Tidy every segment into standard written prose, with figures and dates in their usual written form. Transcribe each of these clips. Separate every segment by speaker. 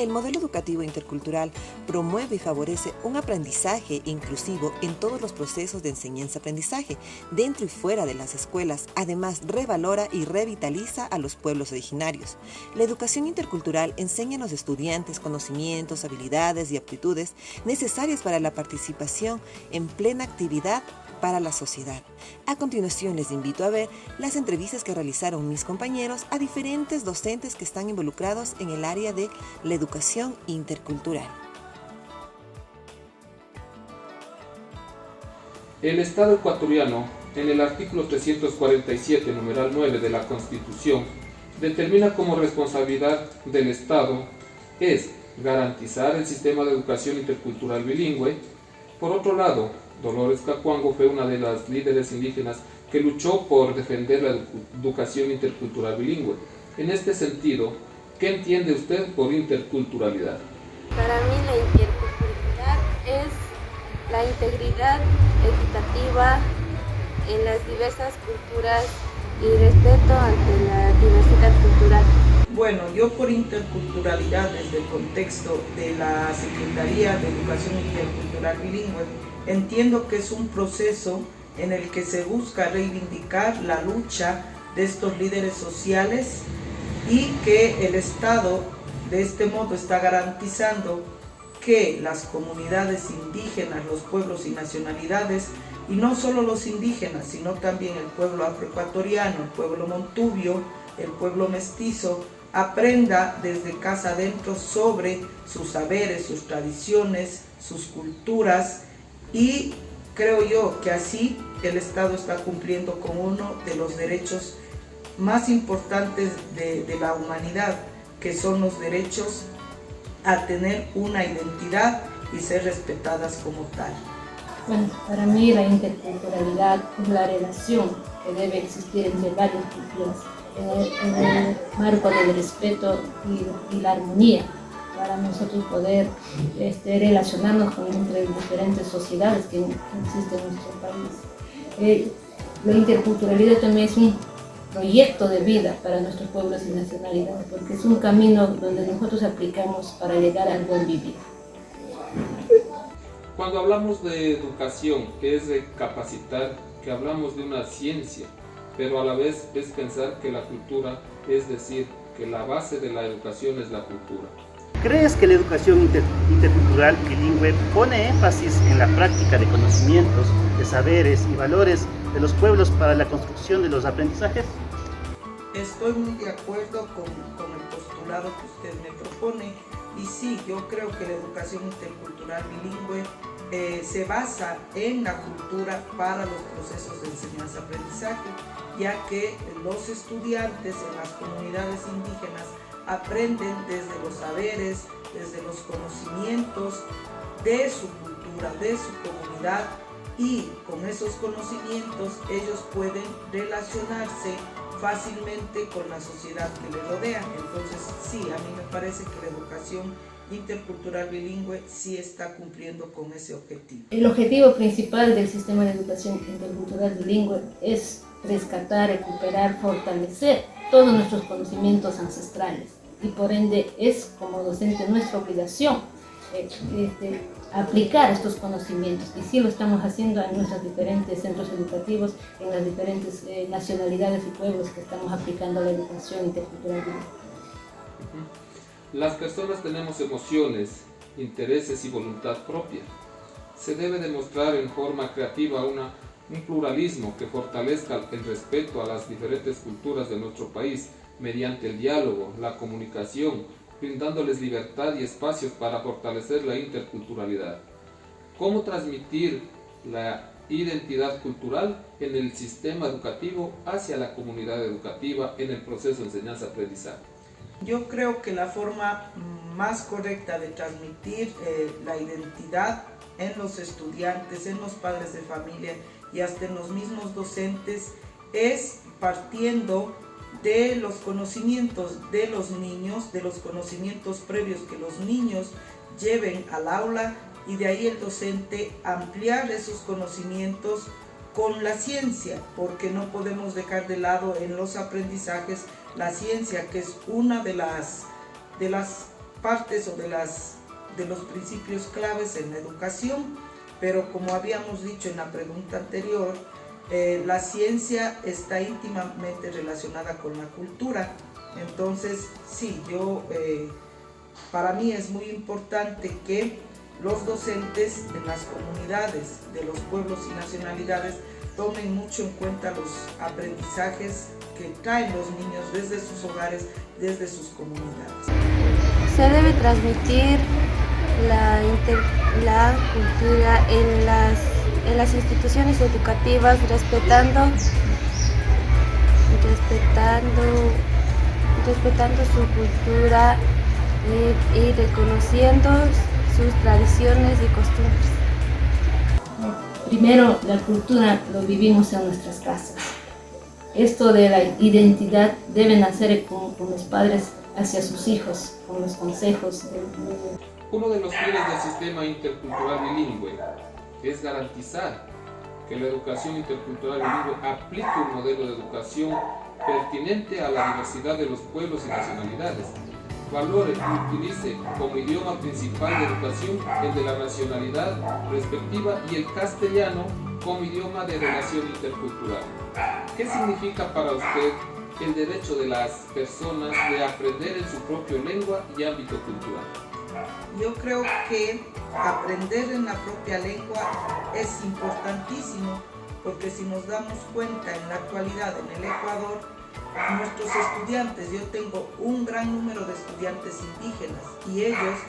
Speaker 1: El modelo educativo intercultural promueve y favorece un aprendizaje inclusivo en todos los procesos de enseñanza-aprendizaje, dentro y fuera de las escuelas. Además, revalora y revitaliza a los pueblos originarios. La educación intercultural enseña a los estudiantes conocimientos, habilidades y aptitudes necesarias para la participación en plena actividad para la sociedad. A continuación les invito a ver las entrevistas que realizaron mis compañeros a diferentes docentes que están involucrados en el área de la educación intercultural.
Speaker 2: El Estado ecuatoriano, en el artículo 347, numeral 9 de la Constitución, determina como responsabilidad del Estado es garantizar el sistema de educación intercultural bilingüe. Por otro lado, Dolores Cacuango fue una de las líderes indígenas que luchó por defender la educación intercultural bilingüe. En este sentido, ¿qué entiende usted por interculturalidad?
Speaker 3: Para mí la interculturalidad es la integridad equitativa en las diversas culturas y respeto ante la diversidad cultural.
Speaker 4: Bueno, yo por interculturalidad desde el contexto de la Secretaría de Educación Intercultural Bilingüe entiendo que es un proceso en el que se busca reivindicar la lucha de estos líderes sociales y que el Estado de este modo está garantizando que las comunidades indígenas, los pueblos y nacionalidades, y no solo los indígenas, sino también el pueblo afroecuatoriano, el pueblo montubio, el pueblo mestizo, aprenda desde casa adentro sobre sus saberes, sus tradiciones, sus culturas, y creo yo que así el Estado está cumpliendo con uno de los derechos más importantes de la humanidad, que son los derechos a tener una identidad y ser respetadas como tal.
Speaker 5: Bueno, para mí la interculturalidad es la relación que debe existir entre varias culturas en el marco del respeto y la armonía, para nosotros poder relacionarnos entre diferentes sociedades que existen en nuestro país. La interculturalidad también es un proyecto de vida para nuestros pueblos y nacionalidades, porque es un camino donde nosotros aplicamos para llegar al buen vivir.
Speaker 2: Cuando hablamos de educación, que es de capacitar, que hablamos de una ciencia, pero a la vez es pensar que la cultura, es decir, que la base de la educación es la cultura.
Speaker 6: ¿Crees que la educación intercultural bilingüe pone énfasis en la práctica de conocimientos, de saberes y valores de los pueblos para la construcción de los aprendizajes?
Speaker 4: Estoy muy de acuerdo con el postulado que usted me propone, y sí, yo creo que la educación intercultural bilingüe se basa en la cultura para los procesos de enseñanza-aprendizaje, ya que los estudiantes en las comunidades indígenas aprenden desde los saberes, desde los conocimientos de su cultura, de su comunidad, y con esos conocimientos ellos pueden relacionarse fácilmente con la sociedad que les rodea. Entonces sí, a mí me parece que la educación intercultural bilingüe sí está cumpliendo con ese objetivo.
Speaker 5: El objetivo principal del sistema de educación intercultural bilingüe es rescatar, recuperar, fortalecer todos nuestros conocimientos ancestrales, y por ende es como docente nuestra obligación aplicar estos conocimientos, y sí lo estamos haciendo en nuestros diferentes centros educativos, en las diferentes nacionalidades y pueblos que estamos aplicando la educación intercultural bilingüe.
Speaker 2: Las personas tenemos emociones, intereses y voluntad propia. Se debe demostrar en forma creativa un pluralismo que fortalezca el respeto a las diferentes culturas de nuestro país mediante el diálogo, la comunicación, brindándoles libertad y espacios para fortalecer la interculturalidad. ¿Cómo transmitir la identidad cultural en el sistema educativo hacia la comunidad educativa en el proceso de enseñanza-aprendizaje?
Speaker 4: Yo creo que la forma más correcta de transmitir la identidad en los estudiantes, en los padres de familia y hasta en los mismos docentes es partiendo de los conocimientos de los niños, de los conocimientos previos que los niños lleven al aula, y de ahí el docente ampliar esos conocimientos con la ciencia, porque no podemos dejar de lado en los aprendizajes la ciencia, que es una de las partes o de los principios claves en la educación, pero como habíamos dicho en la pregunta anterior, la ciencia está íntimamente relacionada con la cultura. Entonces, sí, para mí es muy importante que los docentes en las comunidades de los pueblos y nacionalidades tomen mucho en cuenta los aprendizajes que traen los niños desde sus hogares, desde sus comunidades.
Speaker 3: Se debe transmitir la cultura en las instituciones educativas, respetando su cultura y reconociendo sus tradiciones y costumbres.
Speaker 5: Primero, la cultura lo vivimos en nuestras casas. Esto de la identidad debe nacer con los padres hacia sus hijos, con los consejos.
Speaker 2: Uno de los fines del sistema intercultural bilingüe es garantizar que la educación intercultural bilingüe aplique un modelo de educación pertinente a la diversidad de los pueblos y nacionalidades, valore y utilice como idioma principal de educación el de la nacionalidad respectiva y el castellano como idioma de relación intercultural. ¿Qué significa para usted el derecho de las personas de aprender en su propia lengua y ámbito cultural?
Speaker 4: Yo creo que aprender en la propia lengua es importantísimo, porque si nos damos cuenta en la actualidad en el Ecuador, nuestros estudiantes, yo tengo un gran número de estudiantes indígenas y ellos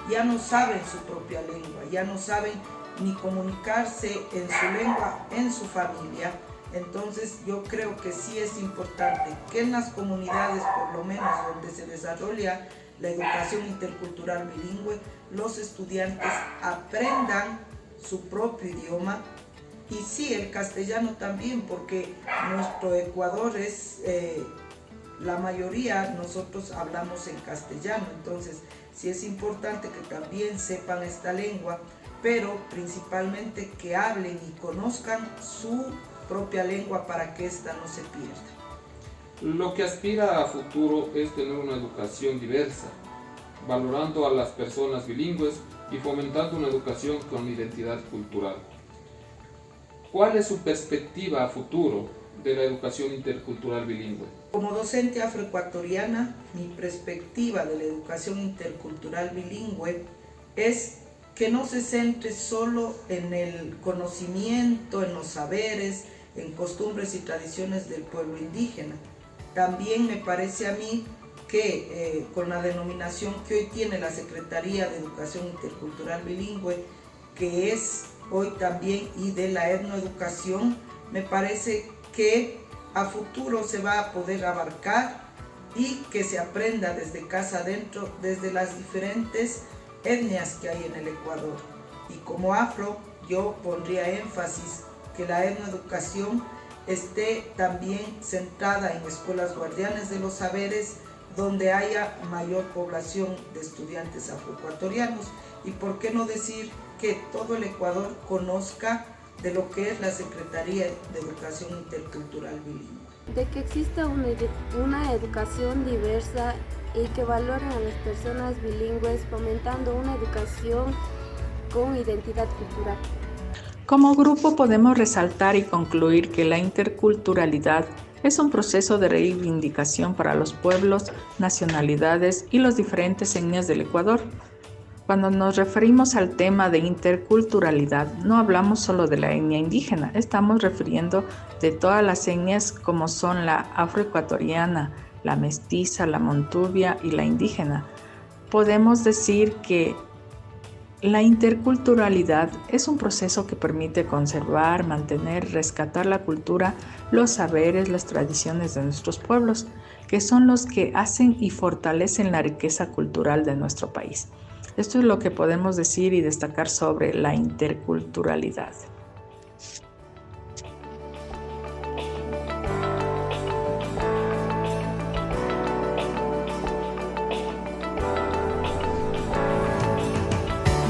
Speaker 4: ya no saben su propia lengua, ya no saben ni comunicarse en su lengua, en su familia. Entonces yo creo que sí es importante que en las comunidades, por lo menos donde se desarrolla la educación intercultural bilingüe, los estudiantes aprendan su propio idioma. Y sí, el castellano también, porque nuestro Ecuador es, la mayoría, nosotros hablamos en castellano, entonces sí es importante que también sepan esta lengua, pero principalmente que hablen y conozcan su propia lengua para que ésta no se pierda.
Speaker 2: Lo que aspira a futuro es tener una educación diversa, valorando a las personas bilingües y fomentando una educación con identidad cultural. ¿Cuál es su perspectiva a futuro de la educación intercultural bilingüe?
Speaker 4: Como docente afroecuatoriana, mi perspectiva de la educación intercultural bilingüe es que no se centre solo en el conocimiento, en los saberes, en costumbres y tradiciones del pueblo indígena. También me parece a mí que con la denominación que hoy tiene la Secretaría de Educación Intercultural Bilingüe, que es hoy también, y de la etnoeducación, me parece que a futuro se va a poder abarcar y que se aprenda desde casa adentro, desde las diferentes etnias que hay en el Ecuador. Y como afro, yo pondría énfasis que la etnoeducación esté también centrada en escuelas guardianes de los saberes, donde haya mayor población de estudiantes afroecuatorianos. Y por qué no decir que todo el Ecuador conozca de lo que es la Secretaría de Educación Intercultural Bilingüe.
Speaker 3: De que exista una educación diversa y que valoren a las personas bilingües, fomentando una educación con identidad cultural.
Speaker 7: Como grupo podemos resaltar y concluir que la interculturalidad es un proceso de reivindicación para los pueblos, nacionalidades y los diferentes etnias del Ecuador. Cuando nos referimos al tema de interculturalidad, no hablamos solo de la etnia indígena, estamos refiriendo de todas las etnias como son la afroecuatoriana, la mestiza, la montubia y la indígena. Podemos decir que la interculturalidad es un proceso que permite conservar, mantener, rescatar la cultura, los saberes, las tradiciones de nuestros pueblos, que son los que hacen y fortalecen la riqueza cultural de nuestro país. Esto es lo que podemos decir y destacar sobre la interculturalidad.